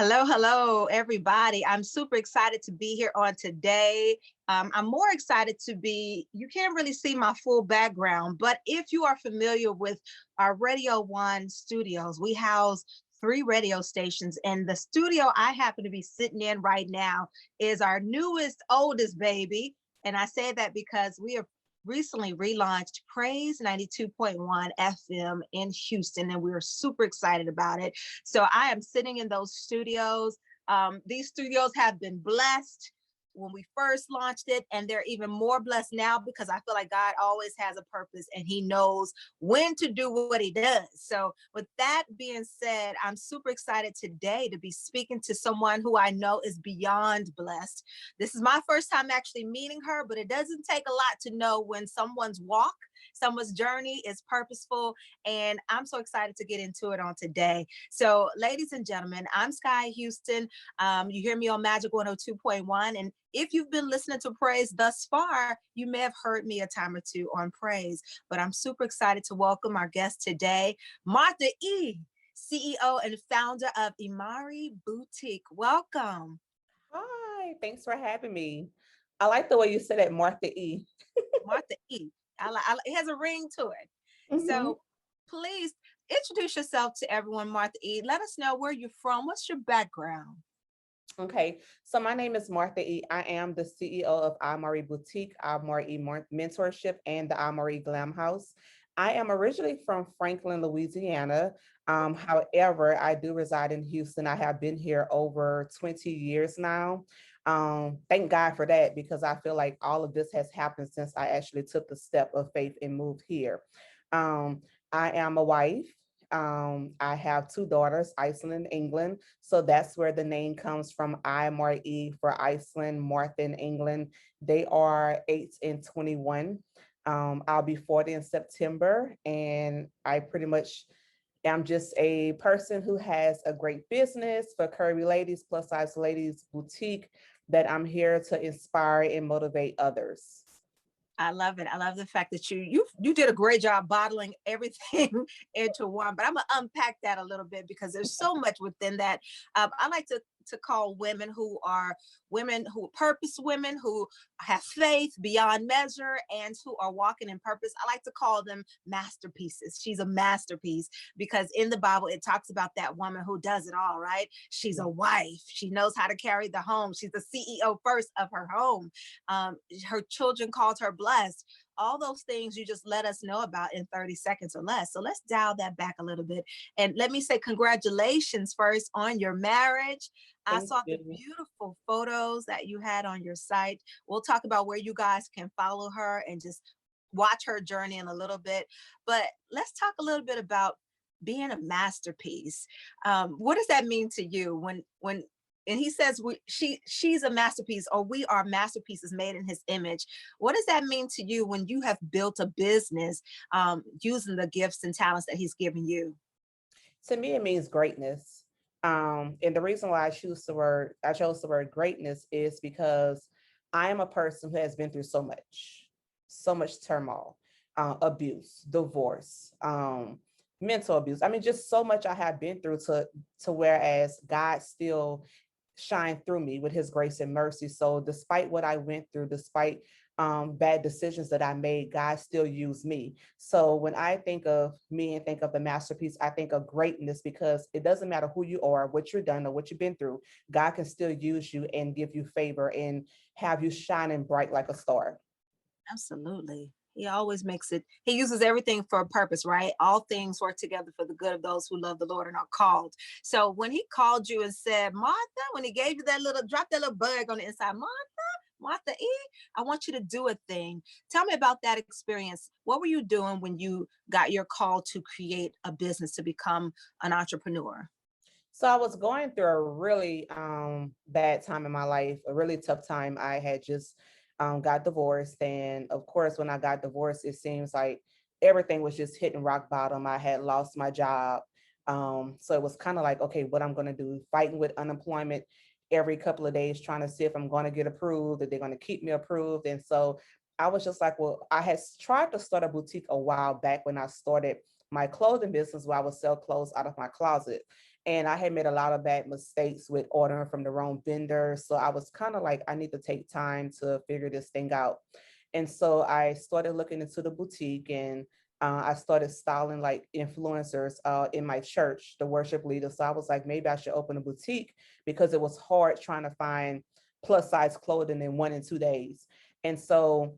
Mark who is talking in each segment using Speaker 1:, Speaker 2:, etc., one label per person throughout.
Speaker 1: Hello, hello, everybody. I'm super excited to be here on today. I'm more excited to be, you can't really see my full background, but if you are familiar with our Radio One studios, we house three radio stations, and the studio I happen to be sitting in right now is our newest, oldest baby. And I say that because we have recently relaunched Praise 92.1 FM in Houston, and we are super excited about it. So I am sitting in those studios. These studios have been blessed when we first launched it, and they're even more blessed now because I feel like God always has a purpose and He knows when to do what He does. So, with that being said, I'm super excited today to be speaking to someone who I know is beyond blessed. This is my first time actually meeting her, but it doesn't take a lot to know when someone's walk, someone's journey is purposeful, and I'm so excited to get into it on today. So, ladies and gentlemen, I'm Sky Houston. You hear me on Magic 102.1. And if you've been listening to Praise thus far, you may have heard me a time or two on Praise. But I'm super excited to welcome our guest today, Martha E., CEO and founder of Imari Boutique. Welcome.
Speaker 2: Hi, thanks for having me. I like the way you said it, Martha E.
Speaker 1: Martha E. It has a ring to it.
Speaker 2: Mhm.
Speaker 1: So please introduce yourself to everyone, Martha E. Let us know where you're from. What's your background?
Speaker 2: Okay, so my name is Martha E. I am the CEO of Amari Boutique, Amari Mentorship, and the Amari Glam House. I am originally from Franklin, Louisiana. However, I do reside in Houston. I have been here over 20 years now. Thank God for that because I feel like all of this has happened since I actually took the step of faith and moved here. Um, I am a wife. I have two daughters, Iceland and England. So that's where the name comes from. IMRE for Iceland, Martha in England. They are 8 and 21. I'll be 40 in September, and I pretty much am just a person who has a great business for curvy ladies, plus size ladies boutique that I'm here to inspire and motivate others.
Speaker 1: I love it. I love the fact that you did a great job bottling everything into one. But I'm gonna unpack that a little bit because there's so much within that. I like to call women who purpose women who have faith beyond measure and who are walking in purpose. I like to call them masterpieces. She's a masterpiece because in the Bible it talks about that woman who does it all, right? She's a wife. She knows how to carry the home. She's the CEO first of her home. Her children called her blessed. All those things you just let us know about in 30 seconds or less. So let's dial that back a little bit. And let me say congratulations first on your marriage. I
Speaker 2: Thank
Speaker 1: saw the
Speaker 2: you.
Speaker 1: beautiful photos that you had on your site. We'll talk about where you guys can follow her and just watch her journey in a little bit. But let's talk a little bit about being a masterpiece. What does that mean to you when and he says she's a masterpiece or we are masterpieces made in his image. What does that mean to you when you have built a business using the gifts and talents that he's given you?
Speaker 2: To me, it means greatness. And the reason why I chose the word greatness is because I am a person who has been through so much turmoil, abuse, divorce, mental abuse. I mean, just so much I have been through to whereas God still shine through me with his grace and mercy. So despite what I went through, despite bad decisions that I made, God still used me. So when I think of me and think of the masterpiece, I think of greatness because it doesn't matter who you are, what you've done, or what you've been through. God can still use you and give you favor and have you shining bright like a star.
Speaker 1: Absolutely. He always makes it, he uses everything for a purpose, right? All things work together for the good of those who love the Lord and are called. So when he called you and said, Martha, when he gave you that little, drop that little bug on the inside, Martha E, I want you to do a thing. Tell me about that experience. What were you doing when you got your call to create a business to become an entrepreneur?
Speaker 2: So I was going through a really bad time in my life, a really tough time. I had just got divorced. And of course, when I got divorced, it seems like everything was just hitting rock bottom. I had lost my job. So it was kind of like, okay, what I'm going to do, fighting with unemployment every couple of days, trying to see if I'm going to get approved, that they're going to keep me approved. And so I was just like, well, I had tried to start a boutique a while back when I started my clothing business where I would sell clothes out of my closet. And I had made a lot of bad mistakes with ordering from the wrong vendor. So I was kind of like, I need to take time to figure this thing out. And so I started looking into the boutique, and I started styling like influencers in my church, the worship leader. So I was like, maybe I should open a boutique, because it was hard trying to find plus size clothing in 1 and 2 days. And so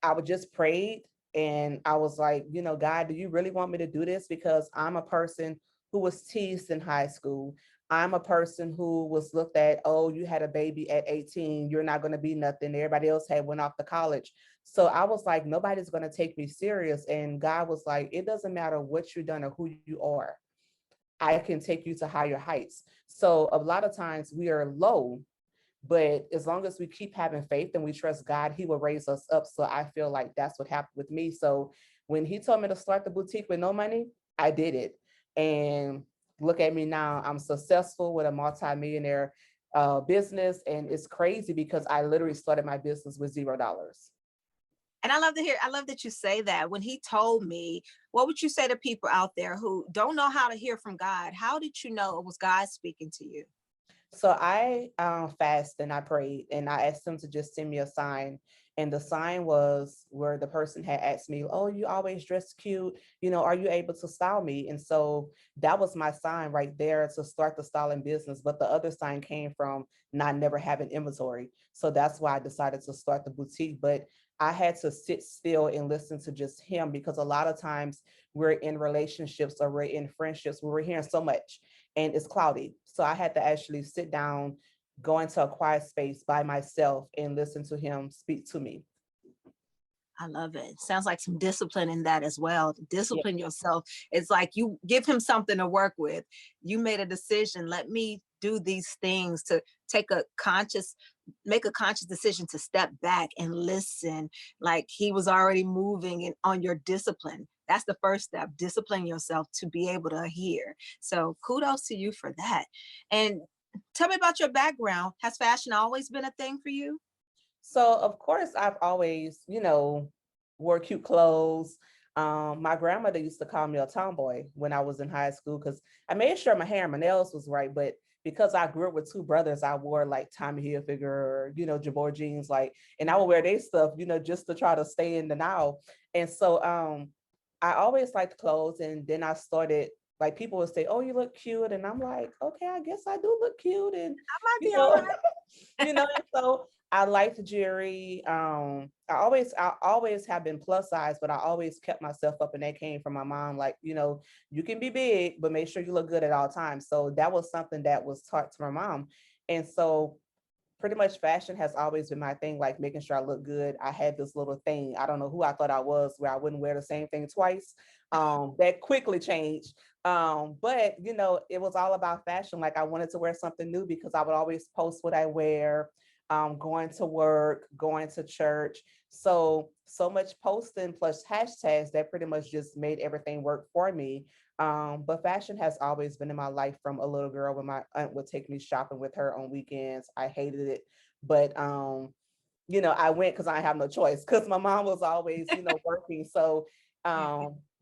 Speaker 2: I would just prayed, and I was like, God, do you really want me to do this? Because I'm a person who was teased in high school. I'm a person who was looked at, oh, you had a baby at 18, you're not going to be nothing. Everybody else had went off to college. So I was like, nobody's going to take me serious. And God was like, it doesn't matter what you've done or who you are. I can take you to higher heights. So a lot of times we are low, but as long as we keep having faith and we trust God, he will raise us up. So I feel like that's what happened with me. So when he told me to start the boutique with no money, I did it. And look at me now, I'm successful with a multi-millionaire business. And it's crazy because I literally started my business with $0.
Speaker 1: And I love that you say that. When he told me, what would you say to people out there who don't know how to hear from God? How did you know it was God speaking to you?
Speaker 2: So I fasted and I prayed, and I asked him to just send me a sign. And the sign was where the person had asked me, oh, you always dress cute. Are you able to style me? And so that was my sign right there to start the styling business. But the other sign came from not never having inventory. So that's why I decided to start the boutique. But I had to sit still and listen to just him, because a lot of times we're in relationships or we're in friendships where we're hearing so much and it's cloudy. So I had to actually sit down, go into a quiet space by myself and listen to him speak to me.
Speaker 1: I love it. Sounds like some discipline in that as well. To
Speaker 2: Yeah.
Speaker 1: discipline yourself. It's like you give him something to work with. You made a decision. Let me do these things to take a conscious, make a conscious decision to step back and listen. Like he was already moving in, on your discipline. That's the first step. Discipline yourself to be able to hear. So kudos to you for that. And tell me about your background. Has fashion always been a thing for you?
Speaker 2: So of course I've always, wore cute clothes. My grandmother used to call me a tomboy when I was in high school, because I made sure my hair and my nails was right. But because I grew up with two brothers, I wore like Tommy Hilfiger, Jabot jeans, like, and I would wear their stuff, just to try to stay in the now. And so I always liked clothes. And then I started, like, people would say, oh, you look cute. And I'm like, okay, I guess I do look cute. And,
Speaker 1: I might
Speaker 2: you
Speaker 1: be all
Speaker 2: know,
Speaker 1: right.
Speaker 2: and so I liked jewelry. I always have been plus size, but I always kept myself up, and that came from my mom. Like, you can be big, but make sure you look good at all times. So that was something that was taught to my mom. And so pretty much fashion has always been my thing, like making sure I look good. I had this little thing, I don't know who I thought I was, where I wouldn't wear the same thing twice. That quickly changed. But it was all about fashion. Like I wanted to wear something new because I would always post what I wear, going to work, going to church. So much posting plus hashtags that pretty much just made everything work for me. But fashion has always been in my life from a little girl. When my aunt would take me shopping with her on weekends, I hated it. But I went because I have no choice, because my mom was always, working. So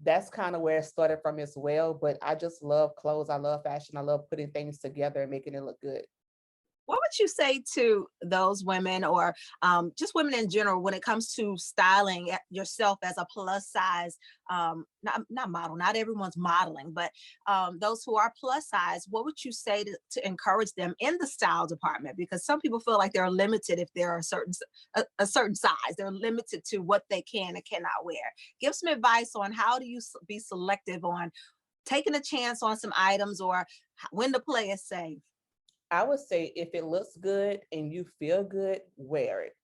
Speaker 2: that's kind of where it started from as well. But I just love clothes. I love fashion. I love putting things together and making it look good.
Speaker 1: What would you say to those women, or just women in general, when it comes to styling yourself as a plus size, not model, not everyone's modeling, but those who are plus size, what would you say to encourage them in the style department? Because some people feel like they're limited if they're a certain size. They're limited to what they can and cannot wear. Give some advice on how do you be selective on taking a chance on some items, or when to play it safe.
Speaker 2: I would say if it looks good and you feel good, wear it.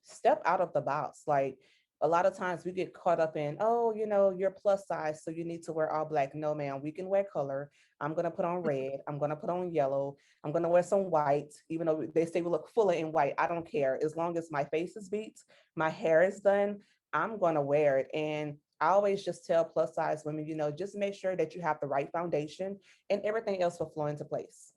Speaker 2: Step out of the box. Like a lot of times we get caught up in, oh, you're plus size, so you need to wear all black. No, ma'am, we can wear color. I'm gonna put on red. I'm gonna put on yellow. I'm gonna wear some white, even though they say we look fuller in white. I don't care. As long as my face is beat, my hair is done, I'm gonna wear it. And I always just tell plus size women, just make sure that you have the right foundation and everything else will flow into place.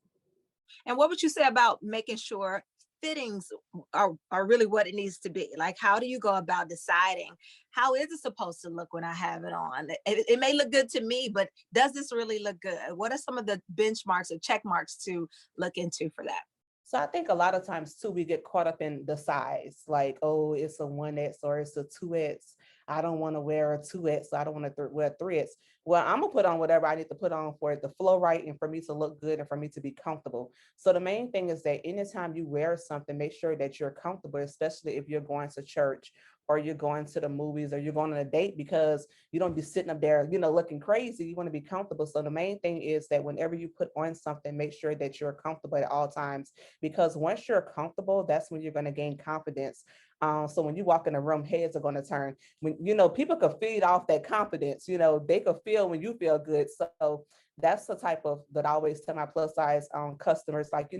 Speaker 1: And what would you say about making sure fittings are really what it needs to be? Like, how do you go about deciding how is it supposed to look when I have it on? It may look good to me, but does this really look good? What are some of the benchmarks or check marks to look into for that?
Speaker 2: So I think a lot of times too, we get caught up in the size, like, oh, it's a 1X or it's a 2X. I don't want to wear a 2X, so I don't want to wear 3X. Well, I'm gonna put on whatever I need to put on for it to flow right and for me to look good and for me to be comfortable. So the main thing is that anytime you wear something, make sure that you're comfortable, especially if you're going to church or you're going to the movies or you're going on a date, because you don't be sitting up there, looking crazy. You want to be comfortable. So the main thing is that whenever you put on something, make sure that you're comfortable at all times, because once you're comfortable, that's when you're going to gain confidence. So when you walk in a room, heads are going to turn. When people could feed off that confidence, they could feel when you feel good. So that's the type of that I always tell my plus size customers, like,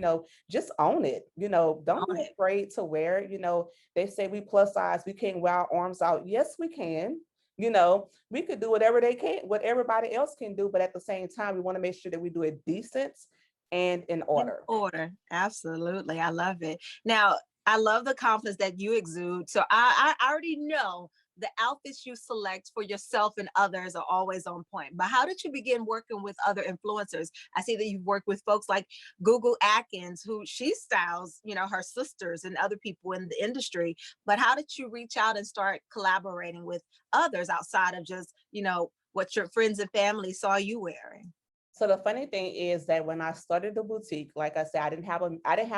Speaker 2: just own it. Don't
Speaker 1: Own
Speaker 2: be
Speaker 1: it.
Speaker 2: afraid to wear it. They say we plus size, we can't wear our arms out. Yes, we can. We could do whatever they can, what everybody else can do, but at the same time, we want to make sure that we do it decent and in
Speaker 1: In
Speaker 2: order.
Speaker 1: order. Absolutely. I love it. Now, I love the confidence that you exude. So I already know the outfits you select for yourself and others are always on point. But how did you begin working with other influencers? I see that you've worked with folks like Google Atkins, who she styles, her sisters and other people in the industry. But how did you reach out and start collaborating with others outside of just, what your friends and family saw you wearing?
Speaker 2: So the funny thing is that when I started the boutique, like I said, I didn't have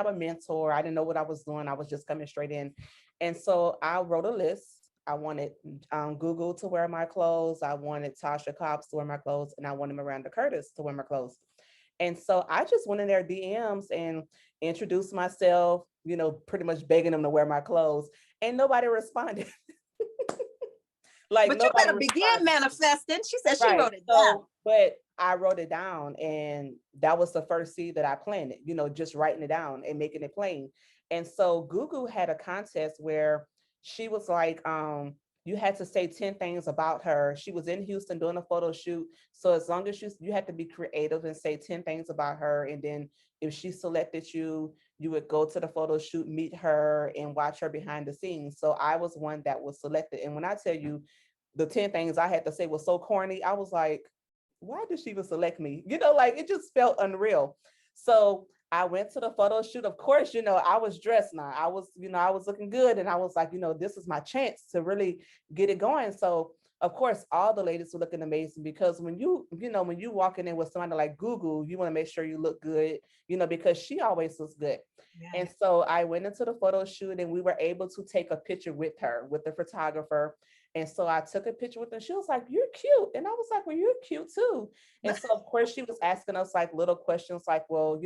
Speaker 2: a mentor. I didn't know what I was doing. I was just coming straight in. And so I wrote a list. I wanted Google to wear my clothes. I wanted Tasha Cobbs to wear my clothes, and I wanted Miranda Curtis to wear my clothes. And so I just went in their DMs and introduced myself, pretty much begging them to wear my clothes. And nobody responded. Like
Speaker 1: But you
Speaker 2: nobody
Speaker 1: better begin
Speaker 2: responded.
Speaker 1: manifesting. She said she
Speaker 2: Right.
Speaker 1: wrote it down.
Speaker 2: So, but I wrote it down, and that was the first seed that I planted, just writing it down and making it plain. And so Google had a contest where she was like, you had to say 10 things about her. She was in Houston doing a photo shoot. So as long as you had to be creative and say 10 things about her. And then if she selected you, you would go to the photo shoot, meet her, and watch her behind the scenes. So I was one that was selected. And when I tell you, the 10 things I had to say was so corny, I was like, why did she even select me? Like it just felt unreal. So I went to the photo shoot. Of course, I was dressed now. I was looking good. And I was like, this is my chance to really get it going. So of course, all the ladies were looking amazing, because when when you walking in with somebody like Google, you want to make sure you look good, because she always looks good. And
Speaker 1: Yes.
Speaker 2: so I went into the photo shoot, and we were able to take a picture with her, with the photographer. And so I took a picture with her. She was like, "You're cute." And I was like, "Well, you're cute too." And so, of course, she was asking us like little questions like, "Well,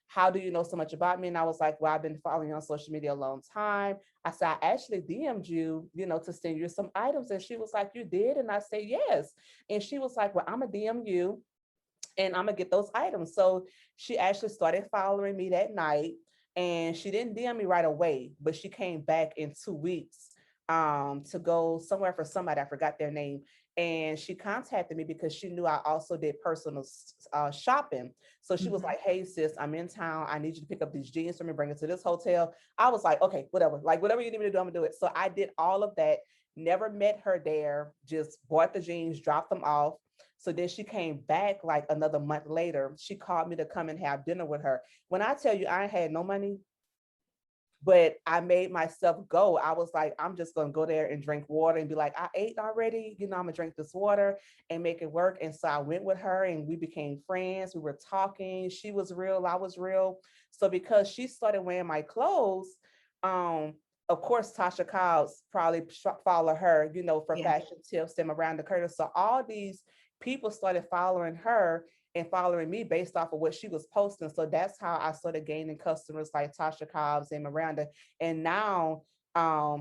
Speaker 2: how do you know so much about me?" And I was like, "Well, I've been following you on social media a long time." I said, "I actually DM'd you, to send you some items." And she was like, "You did?" And I said, "Yes." And she was like, "Well, I'm going to DM you and I'm going to get those items." So she actually started following me that night, and she didn't DM me right away, but she came back in 2 weeks to go somewhere for somebody. I forgot their name. And she contacted me because she knew I also did personal shopping. So she was
Speaker 1: Mhm.
Speaker 2: like, "Hey sis, I'm in town. I need you to pick up these jeans for me, bring it to this hotel." I was like, "Okay, whatever. Like whatever you need me to do, I'm gonna do it." So I did all of that. Never met her there. Just bought the jeans, dropped them off. So then she came back like another month later. She called me to come and have dinner with her. When I tell you I had no money, but I made myself go. I was like, I'm just gonna go there and drink water and be like, I ate already, I'm gonna drink this water and make it work. And so I went with her and we became friends. We were talking. She was real, I was real. So because she started wearing my clothes, um, of course, Tasha Cobbs probably follow her, for
Speaker 1: Yeah.
Speaker 2: fashion tips and Miranda Curtis. So all these people started following her and following me based off of what she was posting. So that's how I started gaining customers like Tasha Cobbs and Miranda. And now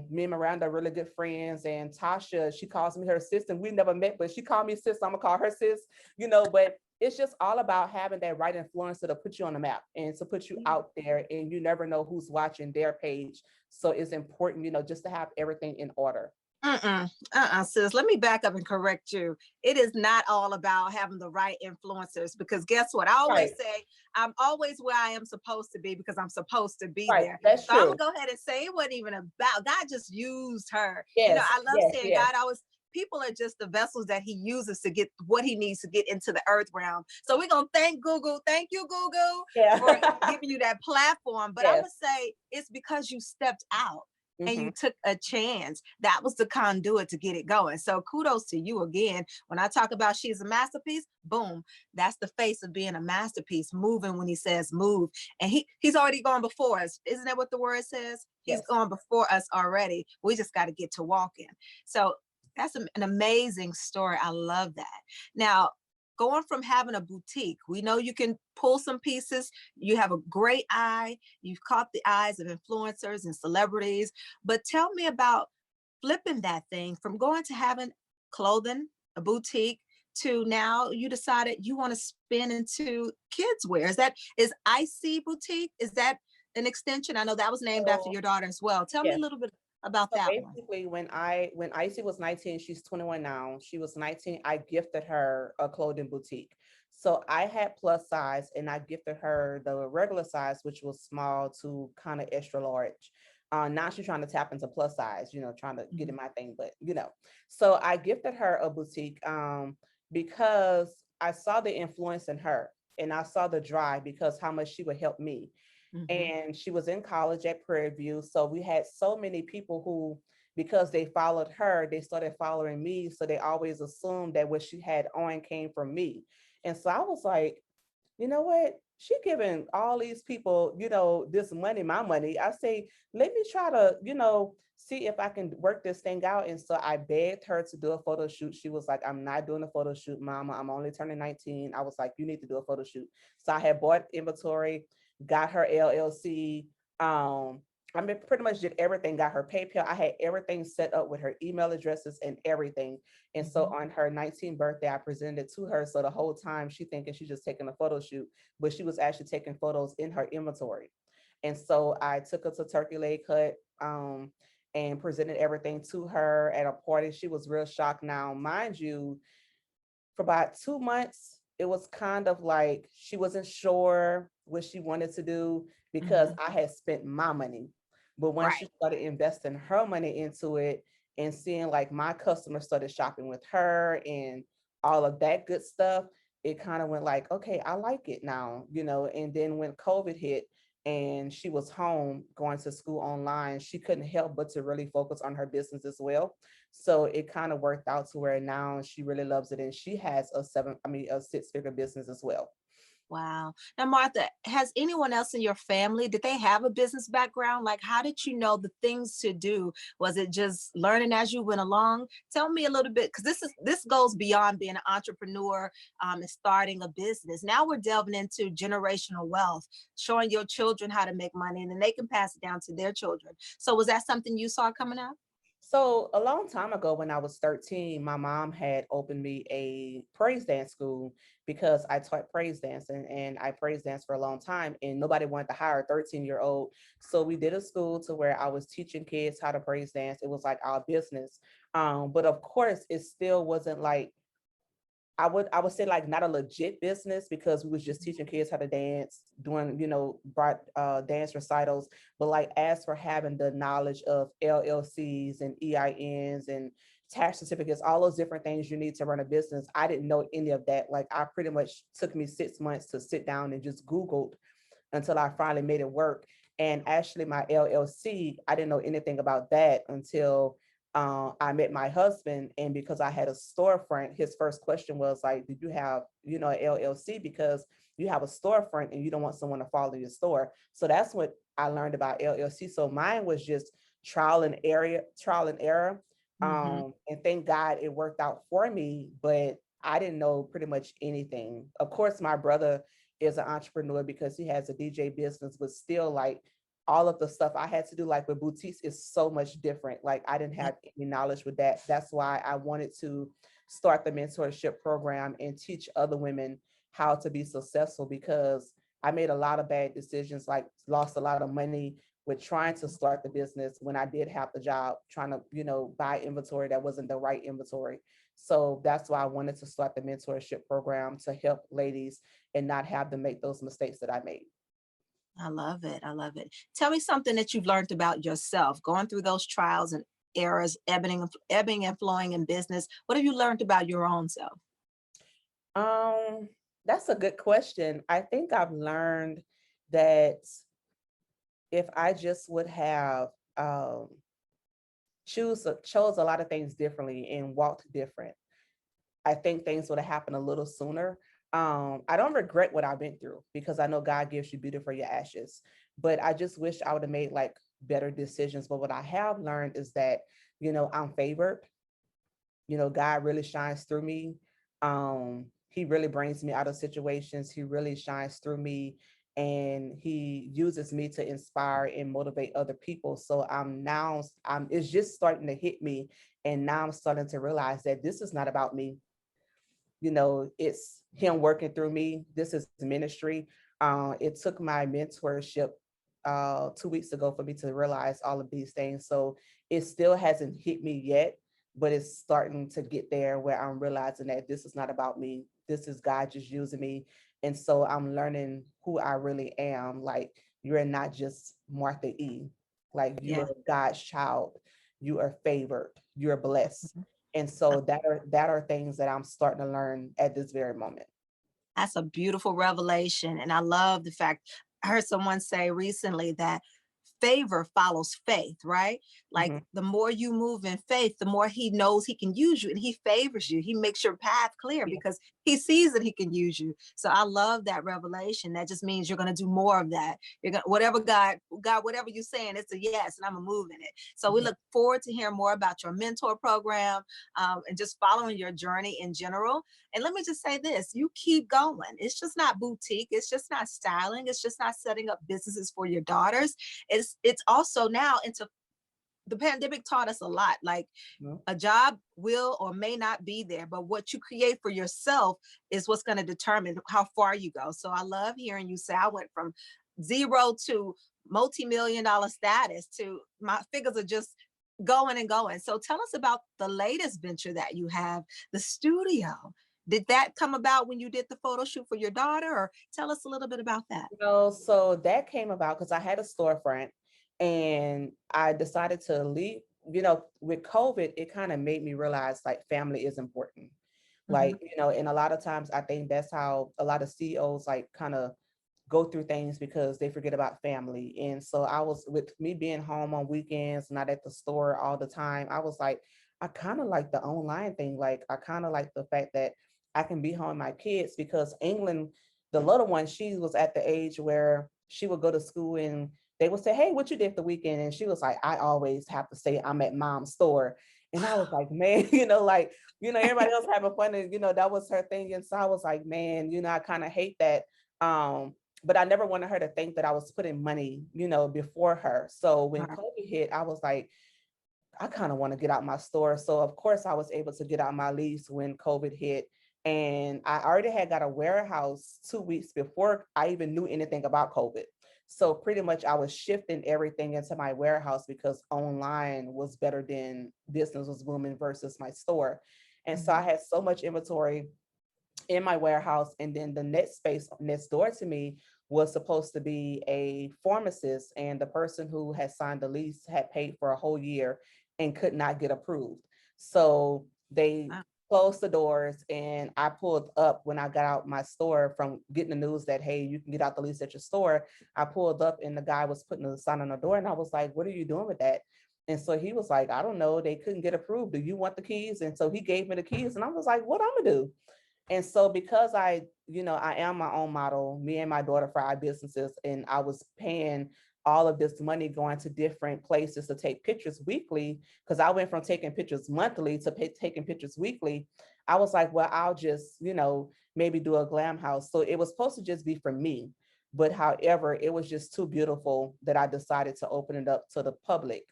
Speaker 2: me and Miranda are really good friends. And Tasha, she calls me her sis, and we never met, but she called me sis. So I'm gonna call her sis, but it's just all about having that right influencer to put you on the map and to put you
Speaker 1: Yeah.
Speaker 2: out there, and you never know who's watching their page. So it's important, just to have everything in order.
Speaker 1: Sis, let me back up and correct you. It is not all about having the right influencers because guess what? I always
Speaker 2: Right,
Speaker 1: say I'm always where I am supposed to be because I'm supposed to be
Speaker 2: right.
Speaker 1: there.
Speaker 2: That's
Speaker 1: So I'm gonna
Speaker 2: true.
Speaker 1: go ahead and say it wasn't even about God just used her.
Speaker 2: Yes,
Speaker 1: I love
Speaker 2: yes,
Speaker 1: saying
Speaker 2: yes,
Speaker 1: God always people are just the vessels that he uses to get what he needs to get into the earth realm. So we're gonna thank Google. Thank you, Google, for
Speaker 2: yeah.
Speaker 1: giving you that platform. But I'm
Speaker 2: Yes.
Speaker 1: gonna say it's because you stepped out and
Speaker 2: Hmm.
Speaker 1: you took a chance. That was the conduit to get it going. So kudos to you again. When I talk about she's a masterpiece, boom, that's the face of being a masterpiece, moving when he says move. And he's already gone before us. Isn't that what the word says? He's
Speaker 2: Yes.
Speaker 1: gone before us already. We just got to get to walking. So that's an amazing story. I love that. Now, going from having a boutique, we know you can pull some pieces. You have a great eye. You've caught the eyes of influencers and celebrities. But tell me about flipping that thing from going to having clothing, a boutique, to now you decided you want to spin into kids wear. Is Icy Boutique? Is that an extension? I know that was named after
Speaker 2: So
Speaker 1: your daughter as well. Tell me a
Speaker 2: yes.
Speaker 1: little bit about
Speaker 2: So
Speaker 1: that one.
Speaker 2: basically, when Icy was 19, she's 21 now. She was 19. I gifted her a clothing boutique. So I had plus size, and I gifted her the regular size, which was small to kind of extra large. Now she's trying to tap into plus size, trying to get in
Speaker 1: Mhm.
Speaker 2: my thing. But. So I gifted her a boutique because I saw the influence in her, and I saw the drive because how much she would help me,
Speaker 1: Mhm.
Speaker 2: and she was in college at Prairie View. So we had so many people who, because they followed her, they started following me. So they always assumed that what she had on came from me. And so I was like, you know what? She giving all these people, this money, my money. I say, let me try to, see if I can work this thing out. And so I begged her to do a photo shoot. She was like, I'm not doing a photo shoot, mama. I'm only turning 19. I was like, you need to do a photo shoot. So I had bought inventory, got her LLC. I mean, pretty much did everything, got her PayPal. I had everything set up with her email addresses and everything. And so
Speaker 1: Mhm.
Speaker 2: on her 19th birthday, I presented it to her. So the whole time she thinking she's just taking a photo shoot, but she was actually taking photos in her inventory. And so I took her to Turkey Leg Hut and presented everything to her at a party. She was real shocked. Now, mind you, for about 2 months, it was kind of like she wasn't sure what she wanted to do because
Speaker 1: Mhm.
Speaker 2: I had spent my money. But once she
Speaker 1: Right.
Speaker 2: started investing her money into it and seeing like my customers started shopping with her and all of that good stuff, it kind of went like, okay, I like it now, And then when COVID hit and she was home going to school online, she couldn't help but to really focus on her business as well. So it kind of worked out to where now she really loves it, and she has a 6-figure business as well.
Speaker 1: Wow. Now, Martha, has anyone else in your family, did they have a business background? Like, how did you know the things to do? Was it just learning as you went along? Tell me a little bit, because this goes beyond being an entrepreneur and starting a business. Now we're delving into generational wealth, showing your children how to make money, and then they can pass it down to their children. So was that something you saw coming up?
Speaker 2: So a long time ago, when I was 13, my mom had opened me a praise dance school because I taught praise dance and I praise dance for a long time and nobody wanted to hire a 13-year-old. So we did a school to where I was teaching kids how to praise dance. It was like our business. But of course, it still wasn't like I would say like not a legit business because we was just teaching kids how to dance, doing, brought dance recitals. But like as for having the knowledge of LLCs and EINs and tax certificates, all those different things you need to run a business, I didn't know any of that. Like I pretty much took me 6 months to sit down and just Googled until I finally made it work. And actually, my LLC, I didn't know anything about that until I met my husband. And because I had a storefront, his first question was like, "Did you have, an LLC? Because you have a storefront and you don't want someone to follow your store." So that's what I learned about LLC. So mine was just trial and error.
Speaker 1: Mm-hmm.
Speaker 2: And thank God it worked out for me, but I didn't know pretty much anything. Of course, my brother is an entrepreneur because he has a DJ business, but still like all of the stuff I had to do, like with boutiques, is so much different. Like I didn't have any knowledge with that. That's why I wanted to start the mentorship program and teach other women how to be successful because I made a lot of bad decisions, like lost a lot of money with trying to start the business when I did have the job, trying to, buy inventory that wasn't the right inventory. So that's why I wanted to start the mentorship program to help ladies and not have them make those mistakes that I made.
Speaker 1: I love it. I love it. Tell me something that you've learned about yourself, going through those trials and errors, ebbing and flowing in business. What have you learned about your own self?
Speaker 2: Um, that's a good question. I think I've learned that if I just would have chose a lot of things differently and walked different, I think things would have happened a little sooner. I don't regret what I went through because I know God gives you beauty for your ashes. But I just wish I would have made like better decisions. But what I have learned is that, I'm favored. God really shines through me. He really brings me out of situations. He really shines through me, and he uses me to inspire and motivate other people. So it's just starting to hit me. And now I'm starting to realize that this is not about me. It's him working through me. This is ministry. It took my mentorship 2 weeks ago for me to realize all of these things. So it still hasn't hit me yet, but it's starting to get there where I'm realizing that this is not about me. This is God just using me. And so I'm learning who I really am. Like, you're not just Martha E. Like, you
Speaker 1: Yeah.
Speaker 2: are God's child. You are favored. You're blessed.
Speaker 1: Mhm.
Speaker 2: And so that are things that I'm starting to learn at this very moment.
Speaker 1: That's a beautiful revelation. And I love the fact I heard someone say recently that favor follows faith, right? Like
Speaker 2: Mhm.
Speaker 1: the more you move in faith, the more he knows he can use you and he favors you. He makes your path clear
Speaker 2: Yeah.
Speaker 1: because he sees that he can use you. So I love that revelation. That just means you're going to do more of that. You're going to, whatever God, whatever you're saying, it's a yes, and I'm a move in it. So we
Speaker 2: Mhm.
Speaker 1: look forward to hearing more about your mentor program and just following your journey in general. And let me just say this, you keep going. It's just not boutique. It's just not styling. It's just not setting up businesses for your daughters. It's also now into the pandemic taught us a lot. Like
Speaker 2: Mhm.
Speaker 1: a job will or may not be there, but what you create for yourself is what's going to determine how far you go. So I love hearing you say I went from zero to multi-million dollar status to my figures are just going and going. So tell us about the latest venture that you have, the studio. Did that come about when you did the photo shoot for your daughter, or tell us a little bit about that?
Speaker 2: So that came about because I had a storefront and I decided to leave. With COVID, it kind of made me realize like family is important.
Speaker 1: Mhm.
Speaker 2: Like, and a lot of times I think that's how a lot of CEOs like kind of go through things because they forget about family. And so I was, with me being home on weekends, not at the store all the time, I was like, I kind of like the online thing. Like, I kind of like the fact that I can be home with my kids because England, the little one, she was at the age where she would go to school and they would say, hey, what you did the weekend? And she was like, I always have to say I'm at mom's store. And I was like, man, everybody else having fun and, that was her thing. And so I was like, man, I kind of hate that. Um, but I never wanted her to think that I was putting money, before her. So when
Speaker 1: Right.
Speaker 2: COVID hit, I was like, I kind of want to get out my store. So of course I was able to get out my lease when COVID hit. And I already had got a warehouse 2 weeks before I even knew anything about COVID. So pretty much I was shifting everything into my warehouse because online was better than business was booming versus my store. And so I
Speaker 1: Mhm.
Speaker 2: had so much inventory in my warehouse. And then the next space next door to me was supposed to be a pharmacist. And the person who had signed the lease had paid for a whole year and could not get approved. So they
Speaker 1: Wow.
Speaker 2: closed the doors and I pulled up when I got out my store from getting the news that, hey, you can get out the lease at your store. I pulled up and the guy was putting the sign on the door and I was like, what are you doing with that? And so he was like, I don't know. They couldn't get approved. Do you want the keys? And so he gave me the keys and I was like, what I'm gonna do? And so because I am my own model, me and my daughter for our businesses, and I was paying all of this money going to different places to take pictures weekly, because I went from taking pictures monthly to taking pictures weekly. I was like, well, I'll just, maybe do a glam house. So it was supposed to just be for me. But however, it was just too beautiful that I decided to open it up to the public.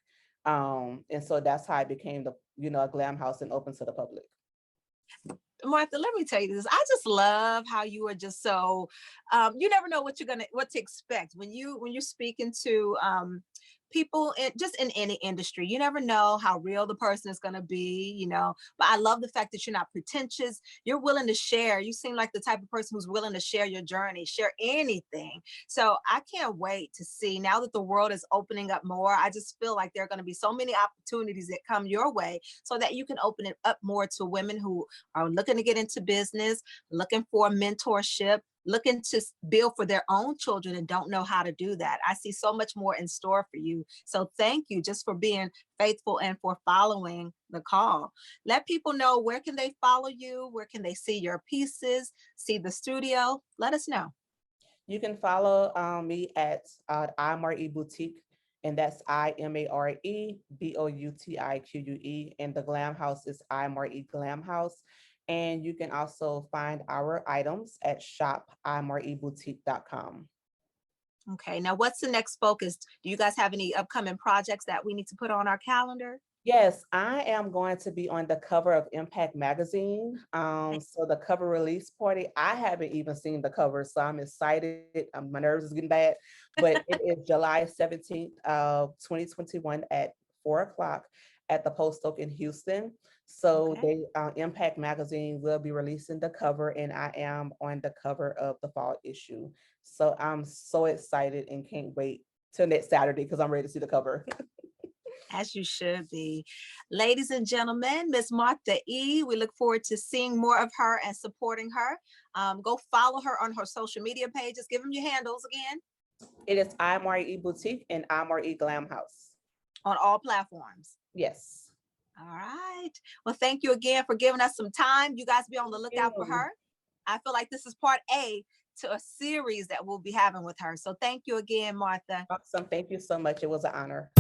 Speaker 2: And so that's how it became a glam house and open to the public.
Speaker 1: Martha, let me tell you this. I just love how you are just so you never know what to expect when you're speaking to people just in any industry. You never know how real the person is gonna be, But I love the fact that you're not pretentious. You're willing to share. You seem like the type of person who's willing to share your journey, share anything. So I can't wait to see now that the world is opening up more. I just feel like there are going to be so many opportunities that come your way so that you can open it up more to women who are looking to get into business, looking for mentorship, looking to build for their own children and don't know how to do that. I see so much more in store for you. So thank you just for being faithful and for following the call. Let people know, where can they follow you? Where can they see your pieces, see the studio? Let us know.
Speaker 2: You can follow me at iMare Boutique, and that's IMARE BOUTIQUE, and the Glam House is iMare Glam House. And you can also find our items at shopimareboutique.com.
Speaker 1: Okay, now what's the next focus? Do you guys have any upcoming projects that we need to put on our calendar?
Speaker 2: Yes, I am going to be on the cover of Impact Magazine. So the cover release party, I haven't even seen the cover, so I'm excited. My nerves is getting bad, but it is July 17th, 2021 at 4 o'clock at the Post Oak in Houston. So
Speaker 1: Okay.
Speaker 2: Impact Magazine will be releasing the cover, and I am on the cover of the fall issue. So I'm so excited and can't wait till next Saturday because I'm ready to see the cover.
Speaker 1: As you should be. Ladies and gentlemen, Miss Martha E. We look forward to seeing more of her and supporting her. Go follow her on her social media pages. Give them your handles again.
Speaker 2: It is iMare Boutique and iMare Glam House.
Speaker 1: On all platforms.
Speaker 2: Yes.
Speaker 1: All right. Well, thank you again for giving us some time. You guys be on the lookout for her. I feel like this is part A to a series that we'll be having with her. So thank you again, Martha.
Speaker 2: Awesome. Thank you so much. It was an honor.